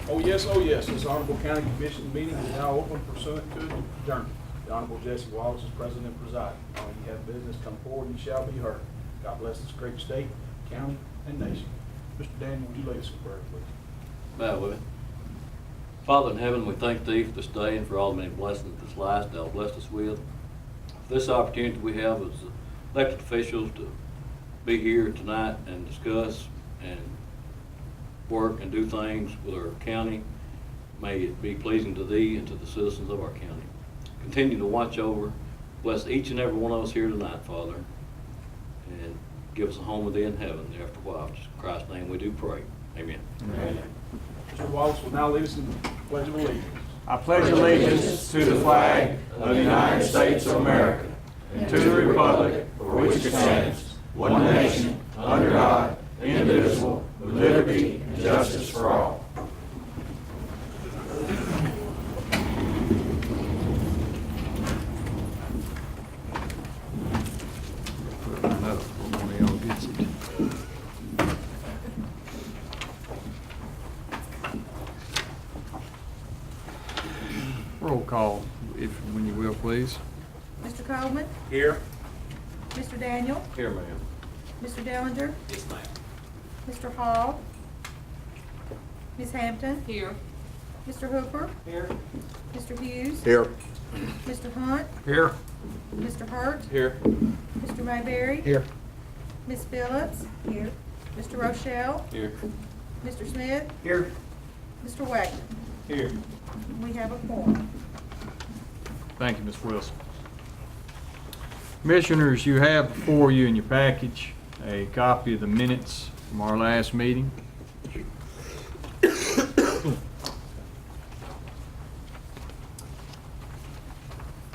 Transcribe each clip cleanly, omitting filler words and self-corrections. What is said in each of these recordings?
Oh, yes, this Honorable County Commission meeting is now open pursuant to adjournment. The Honorable Jesse Wallace is president and presiding. All you have business, come forward and you shall be heard. God bless this great state, county, and nation. Mr. Daniel, would you lead us in prayer, please? Bow with me. Father in heaven, we thank thee for this day and for all the many blessings this life thou blessed us with. This opportunity we have as elected officials to be here tonight and discuss and work and do things with our county. May it be pleasing to thee and to the citizens of our county. Continue to watch over, bless each and every one of us here tonight, Father, and give us a home with thee in heaven after a while. In Christ's name we do pray. Amen. Amen. Mr. Wallace will now lead us in the Pledge of Allegiance. I pledge allegiance to the flag of the United States of America and to the republic for which it stands, one nation, under God, indivisible, with liberty and justice for all. Roll call, when you will, please. Mr. Coleman? Here. Mr. Daniel? Here, ma'am. Mr. Dellinger? Yes, ma'am. Mr. Hall? Ms. Hampton? Here. Mr. Hooper? Here. Mr. Hughes? Here. Mr. Hunt? Here. Mr. Hurt? Here. Mr. Mayberry? Here. Ms. Phillips? Here. Mr. Rochelle? Here. Mr. Smith? Here. Mr. Wagner? Here. We have a quorum. Thank you, Ms. Wilson. Commissioners, you have before you in your package a copy of the minutes from our last meeting.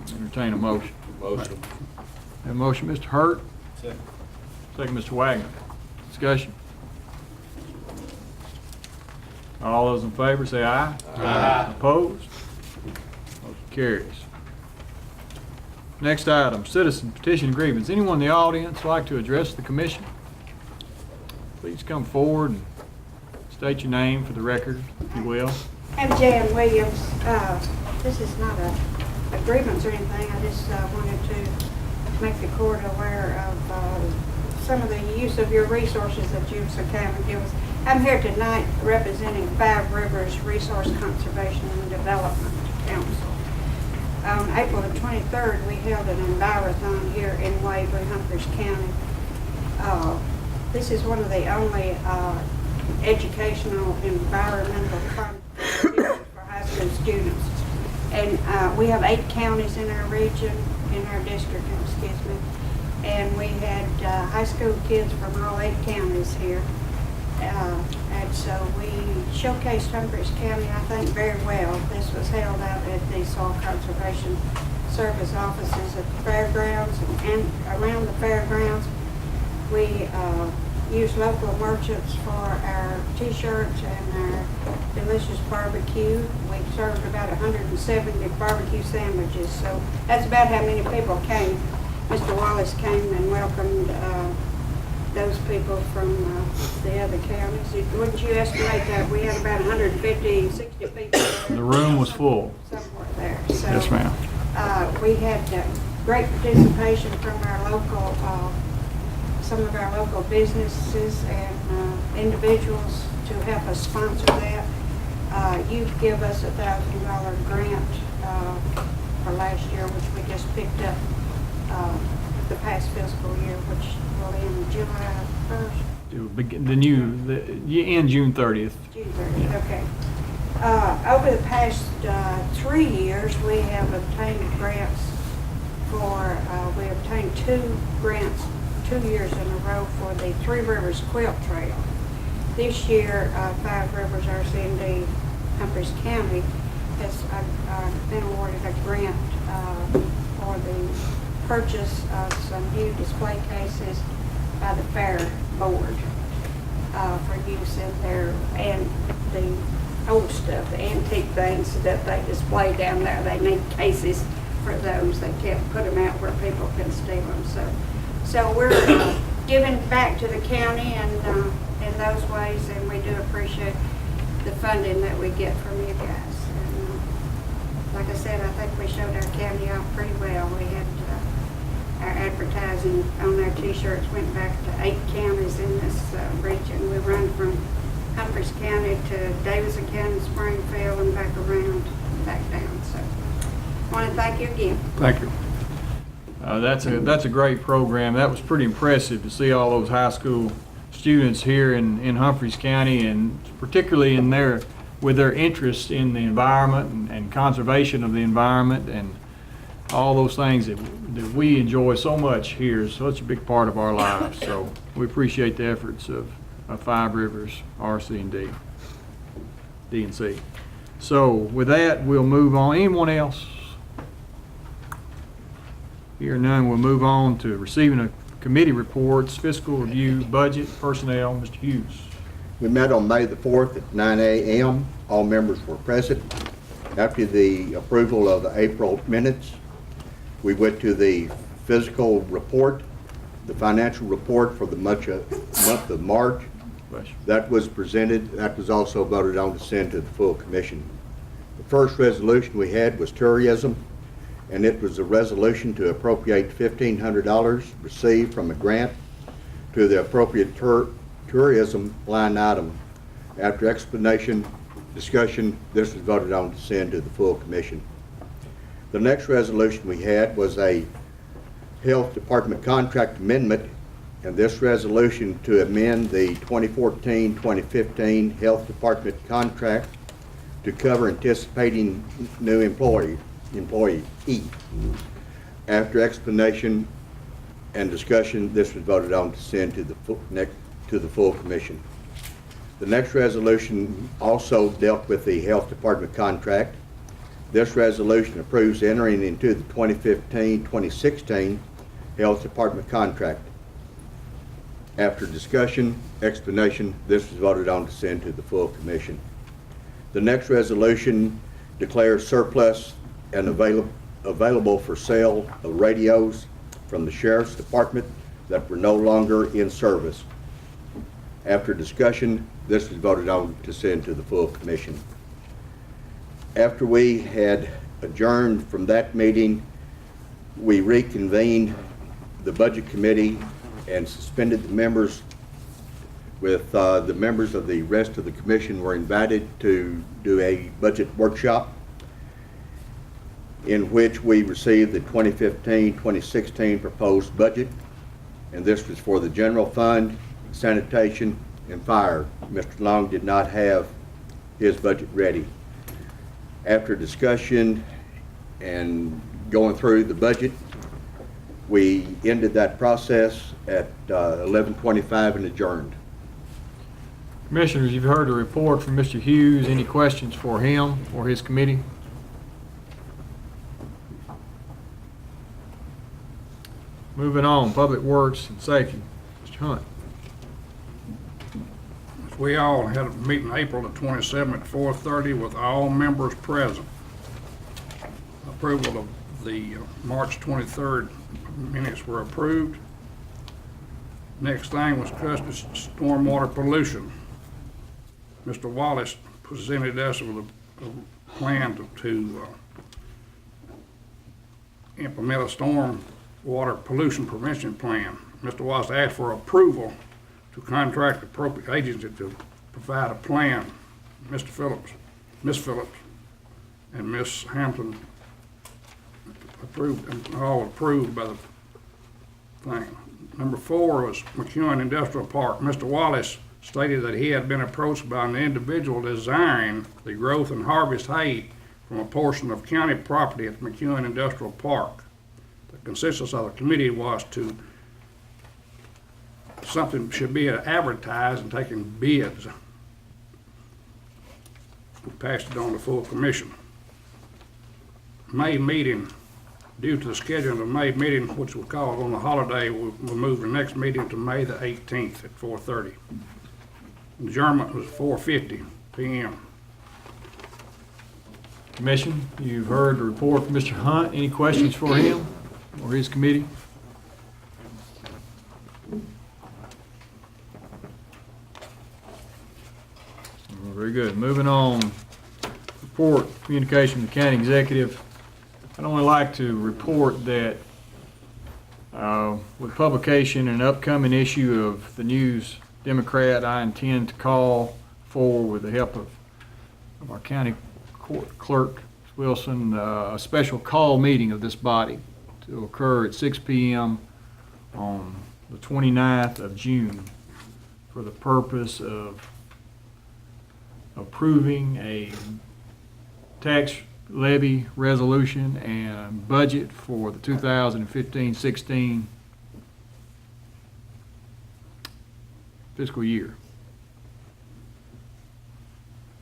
Entertain a motion. Motion. Have a motion, Mr. Hurt. Second. Second, Mr. Wagner. Discussion. All those in favor say aye. Aye. Opposed? Motion carries. Next item, citizen petition grievance. Anyone in the audience like to address the commission? Please come forward and state your name for the record, if you will. I'm Jan Williams. This is not a grievance or anything. I just wanted to make the court aware of some of the use of your resources that you've so kindly given us. I'm here tonight representing Five Rivers Resource Conservation and Development Council. On April the 23rd, we held an Envirothon here in Waverly, Humphreys County. This is one of the only educational environmental competitions for high school students. And we have 8 counties in our region, in our district, excuse me. And we had high school kids from all 8 counties here. And so we showcased Humphreys County, I think, very well. This was held out at the Soil Conservation Service offices at the fairgrounds and around the fairgrounds. We used local merchants for our t-shirts and our delicious barbecue. We served about 170 barbecue sandwiches, so that's about how many people came. Mr. Wallace came and welcomed those people from the other counties. Wouldn't you estimate that we had about 150, 60 people there? The room was full. Somewhere there. So, Yes, ma'am. we had great participation from our local, some of our local businesses and individuals to help us sponsor that. You give us a $1,000 grant for last year, which we just picked up the past fiscal year, which will end July 1st. It will begin you end June 30th. June 30th, okay. Over the past 3 years, we have obtained grants for, we obtained 2 grants 2 years in a row for the Three Rivers Quilt Trail. This year, Five Rivers RCND Humphreys County has been awarded a grant for the purchase of some new display cases by the Fair Board for use in their, and the old stuff, the antique things that they display down there. They need cases for those. They can't put them out where people can steal them. So we're giving back to the county and in those ways, and we do appreciate the funding that we get from you guys. And, like I said, I think we showed our county off pretty well. We had our advertising on our t-shirts went back to 8 counties in this region. We run from Humphreys County to Davidson County, Springfield, and back around, back down. So I want to thank you again. Thank you. That's a great program. That was pretty impressive to see all those high school students here in Humphreys County, and particularly with their interest in the environment and conservation of the environment and all those things that we enjoy so much here is such a big part of our lives. So we appreciate the efforts of Five Rivers, RC and D&C. So with that, we'll move on. Anyone else? Here none, we'll move on to receiving a committee reports, fiscal review, budget, personnel. Mr. Hughes. We met on May the 4th at 9 a.m. All members were present. After the approval of the April minutes, we went to the fiscal report, the financial report for the month of March. That was presented. That was also voted on to send to the full commission. The first resolution we had was tourism, and it was a resolution to appropriate $1,500 received from a grant to the appropriate tourism line item. After explanation, discussion, this was voted on to send to the full commission. The next resolution we had was a health department contract amendment, and this resolution to amend the 2014-2015 health department contract to cover anticipating new employee. After explanation and discussion, this was voted on to send to the full commission. The next resolution also dealt with the health department contract. This resolution approves entering into the 2015-2016 health department contract. After discussion, explanation, this was voted on to send to the full commission. The next resolution declares surplus and available for sale of radios from the Sheriff's Department that were no longer in service. After discussion, this was voted on to send to the full commission. After we had adjourned from that meeting, we reconvened the Budget Committee and suspended the members with the members of the rest of the commission were invited to do a budget workshop in which we received the 2015-2016 proposed budget, and this was for the general fund, sanitation, and fire. Mr. Long did not have his budget ready. After discussion and going through the budget, we ended that process at 11:25 and adjourned. Commissioners, you've heard a report from Mr. Hughes. Any questions for him or his committee? Moving on, Public Works and Safety. Mr. Hunt. We all had a meeting April the 27th at 4:30 with all members present. Approval of the March 23rd minutes were approved. Next thing was discussed stormwater pollution. Mr. Wallace presented us with a plan to implement a stormwater pollution prevention plan. Mr. Wallace asked for approval to contract appropriate agency to provide a plan. Mr. Phillips, Ms. Phillips, and Ms. Hampton approved, and all approved by the thing. Number 4 was McEwen Industrial Park. Mr. Wallace stated that he had been approached by an individual desiring the growth and harvest hay from a portion of county property at the McEwen Industrial Park. The consensus of the committee was to something should be advertised and taking bids. We passed it on to full commission. May meeting, due to the schedule of the May meeting, which was called on the holiday, we'll move the next meeting to May the 18th at 4:30. Adjournment was 4:50 p.m. Commission, you've heard the report from Mr. Hunt. Any questions for him or his committee? All very good. Moving on, report, communication with the county executive. I'd only like to report that with publication and upcoming issue of the News Democrat, I intend to call for, with the help of our county court clerk, Wilson, a special call meeting of this body to occur at 6 p.m. on the 29th of June for the purpose of approving a tax levy resolution and budget for the 2015-16 fiscal year.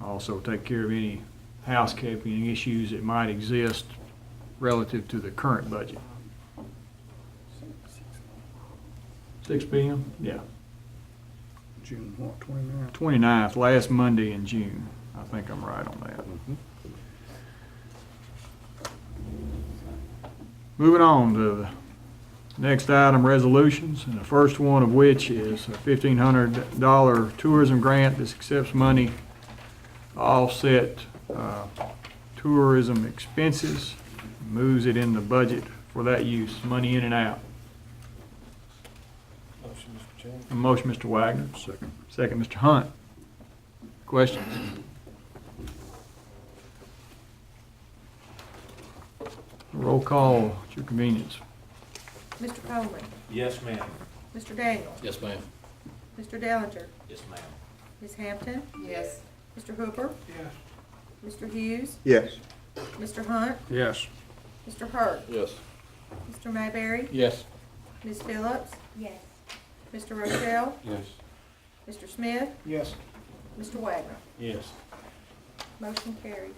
Also take care of any housekeeping issues that might exist relative to the current budget. 6 p.m.? Yeah. June what, 29th? 29th, last Monday in June. I think I'm right on that. Moving on to the next item, resolutions, and the first one of which is a $1,500 tourism grant. This accepts money to offset tourism expenses, moves it in the budget for that use, money in and out. Motion, Mr. Chairman. A motion, Mr. Wagner. Second. Second, Mr. Hunt. Questions? Roll call at your convenience. Mr. Coleman. Yes, ma'am. Mr. Daniel. Yes, ma'am. Mr. Dellinger. Yes, ma'am. Ms. Hampton. Yes. Mr. Hooper. Yes. Mr. Hughes. Yes. Mr. Hunt. Yes. Mr. Hurt. Yes. Mr. Mayberry. Yes. Ms. Phillips. Yes. Mr. Rochelle. Yes. Mr. Smith. Yes. Mr. Wagner. Yes. Motion carries.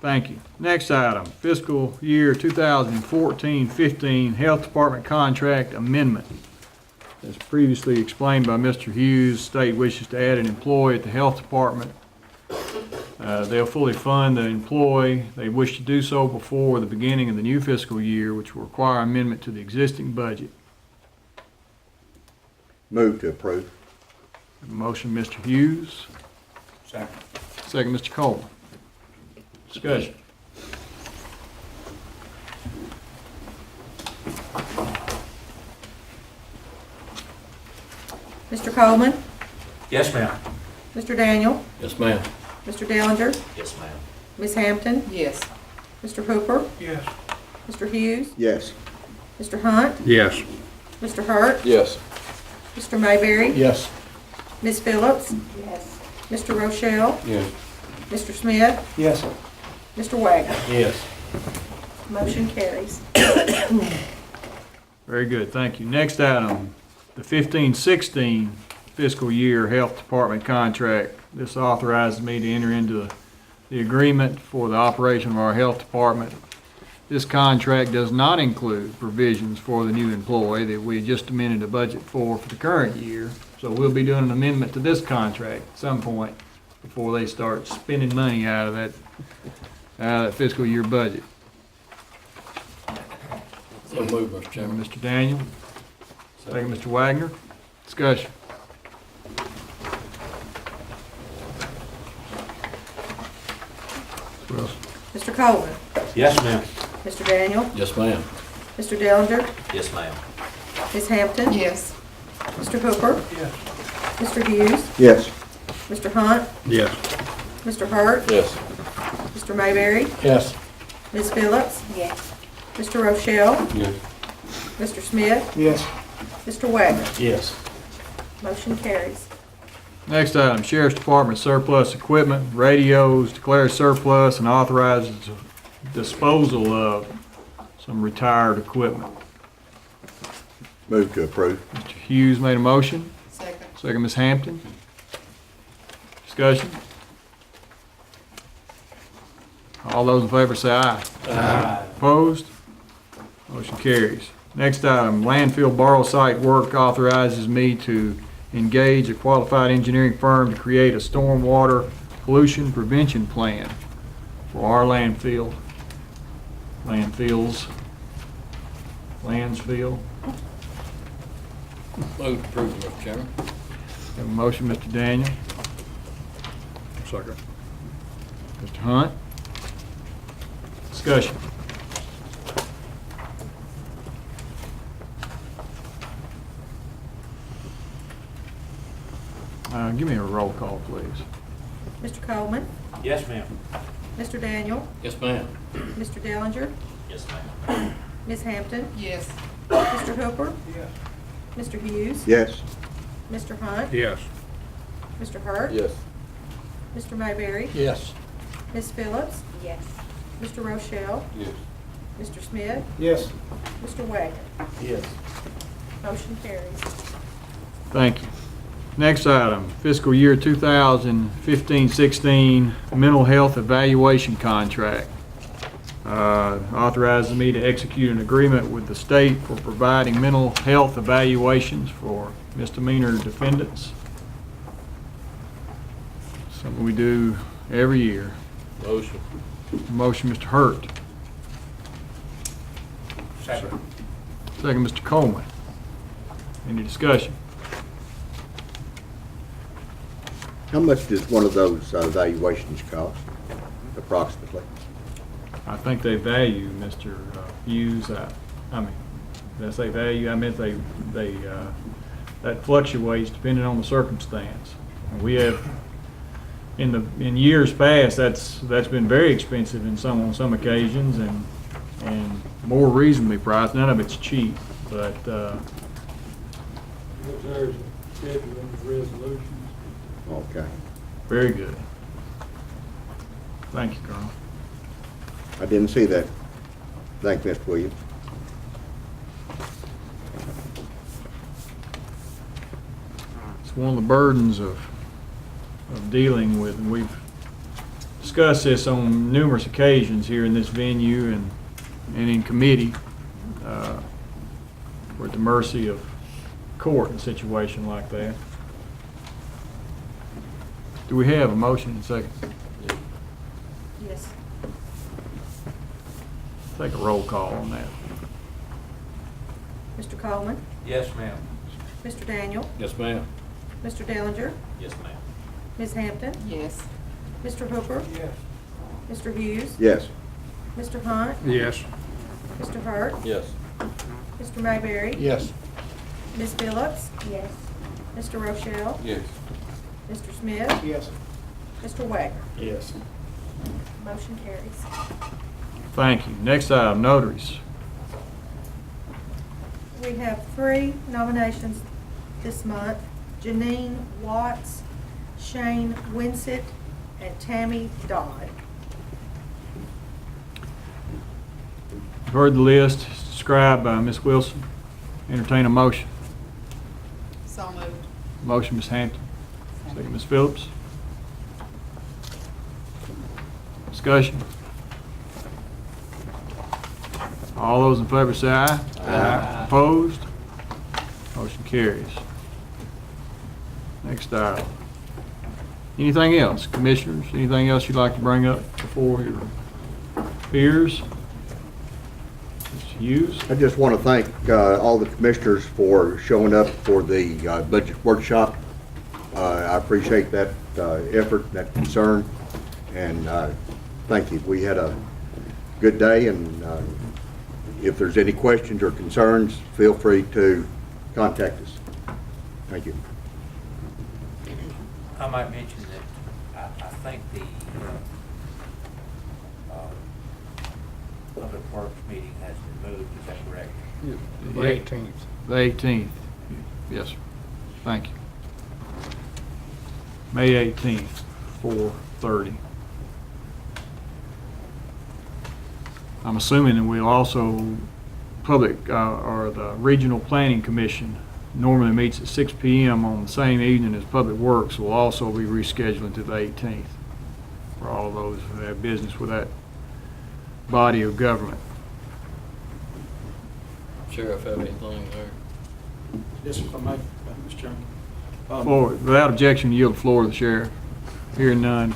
Thank you. Next item, fiscal year 2014-15 Health Department Contract Amendment. As previously explained by Mr. Hughes, state wishes to add an employee at the Health Department. They'll fully fund the employee. They wish to do so before the beginning of the new fiscal year, which will require amendment to the existing budget. Move to approve. Motion, Mr. Hughes. Second. Second, Mr. Coleman. Discussion. Mr. Coleman. Yes, ma'am. Mr. Daniel. Yes, ma'am. Mr. Dellinger. Yes, ma'am. Ms. Hampton. Yes. Mr. Hooper. Yes. Mr. Hughes. Yes. Mr. Hunt. Yes. Mr. Hurt. Yes. Mr. Mayberry. Yes. Ms. Phillips. Yes. Mr. Rochelle. Yes. Mr. Smith. Yes. Mr. Wagner. Yes. Motion carries. Very good, thank you. Next item, the 15-16 fiscal year Health Department contract. This authorizes me to enter into the agreement for the operation of our health department. This contract does not include provisions for the new employee that we just amended the budget for the current year. So we'll be doing an amendment to this contract at some point before they start spending money out of that fiscal year budget. So move, Mr. Chairman. Mr. Daniel. Second, Mr. Wagner. Discussion. Wilson. Mr. Coleman. Yes, ma'am. Mr. Daniel. Yes, ma'am. Mr. Dellinger. Yes, ma'am. Ms. Hampton. Yes. Mr. Hooper. Yes. Mr. Hughes. Yes. Mr. Hunt. Yes. Mr. Hurt. Yes. Mr. Mayberry. Yes. Ms. Phillips. Yes. Mr. Rochelle. Yes. Mr. Smith. Yes. Mr. Wagner. Yes. Motion carries. Next item, Sheriff's Department surplus equipment, radios, declares surplus and authorizes disposal of some retired equipment. Move to approve. Mr. Hughes made a motion. Second. Second, Ms. Hampton. Discussion. All those in favor say aye. Aye. Opposed? Motion carries. Next item, landfill borrow site work authorizes me to engage a qualified engineering firm to create a stormwater pollution prevention plan for our landfill. Landfill. Move to approve, Mr. Chairman. Have a motion, Mr. Daniel. Second. Mr. Hunt? Discussion. Give me a roll call, please. Mr. Coleman, Yes, ma'am. Mr. Daniel, Yes, ma'am. Mr. Dellinger, Yes, ma'am. Ms. Hampton, Yes. Mr. Hooper, Yes. Mr. Hughes, Yes. Mr. Hunt, Yes. Mr. Hurt, Yes. Mr. Mayberry, Yes. Ms. Phillips, Yes. Mr. Rochelle, Yes. Mr. Smith, Yes. Mr. Wagner. Yes. Motion carries. Thank you. Next item, fiscal year 2015-16 mental health evaluation contract. Authorizes me to execute an agreement with the state for providing mental health evaluations for misdemeanor defendants. Something we do every year. Motion. Motion, Mr. Hurt. Second. Second, Mr. Coleman. Any discussion? How much does one of those evaluations cost, approximately? I think they value Mr. Hughes. I mean, did I say value? I meant that fluctuates depending on the circumstance. And we have, in years past, that's been very expensive on some occasions and more reasonably priced. None of it's cheap, but There's a schedule in the resolutions. Okay. very good. Thank you, Colonel. I didn't see that. Thank you, Mr. Williams. It's one of the burdens of dealing with, and we've discussed this on numerous occasions here in this venue and in committee. We're at the mercy of court in a situation like that. Do we have a motion and second? Yes. Take a roll call on that. Mr. Coleman, Yes, ma'am. Mr. Daniel, Yes, ma'am. Mr. Dellinger, Yes, ma'am. Ms. Hampton, Yes. Mr. Hooper, Yes. Mr. Hughes, Yes. Mr. Hunt, Yes. Mr. Hurt, Yes. Mr. Mayberry, Yes. Ms. Phillips, Yes. Mr. Rochelle, Yes. Mr. Smith, Yes. Mr. Wagner. Yes. Motion carries. Thank you. Next item, notaries. We have 3 nominations this month: Janine Watts, Shane Winsett, and Tammy Dodd. You've heard the list described by Ms. Wilson. Entertain a motion. So moved. Motion, Ms. Hampton. Second, Ms. Phillips. Discussion. All those in favor say aye. Aye. Opposed? Motion carries. Next item. Anything else, commissioners? Anything else you'd like to bring up before your peers? Mr. Hughes? I just want to thank all the commissioners for showing up for the budget workshop. I appreciate that effort, that concern, and thank you. We had a good day, and if there's any questions or concerns, feel free to contact us. Thank you. I might mention that I think the Public Works meeting has been moved, is that correct? The 18th. The 18th. Yes, sir. Thank you. May 18th, 4:30. I'm assuming that we'll also, or the Regional Planning Commission normally meets at 6 p.m. on the same evening as Public Works, will also be rescheduling to the 18th for all of those who have business with that body of government. Sheriff, have anything there? Yes, if I may, Mr. Chairman. Floor, without objection, yield the floor to the sheriff. Hearing none,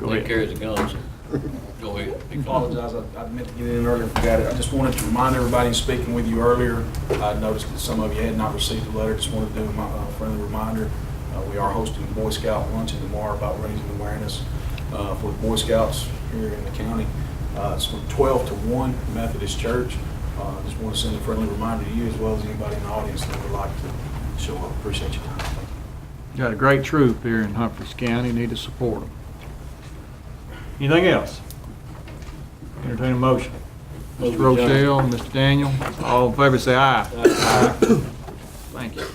go He ahead. carries the gun, so go ahead. I apologize, I meant to get in earlier, forgot it. I just wanted to remind everybody, speaking with you earlier, I noticed that some of you had not received the letter, just wanted to do a friendly reminder. We are hosting a Boy Scout luncheon tomorrow about raising awareness for the Boy Scouts here in the county. It's from 12 to 1, Methodist Church. Just want to send a friendly reminder to you as well as anybody in the audience that would like to show up. Appreciate your time. Thank you. Got a great troop here in Humphreys County, need to support them. Anything else? Entertain a motion. Mr. Rochelle, Mr. Daniel, all in favor say aye. Aye. Thank you.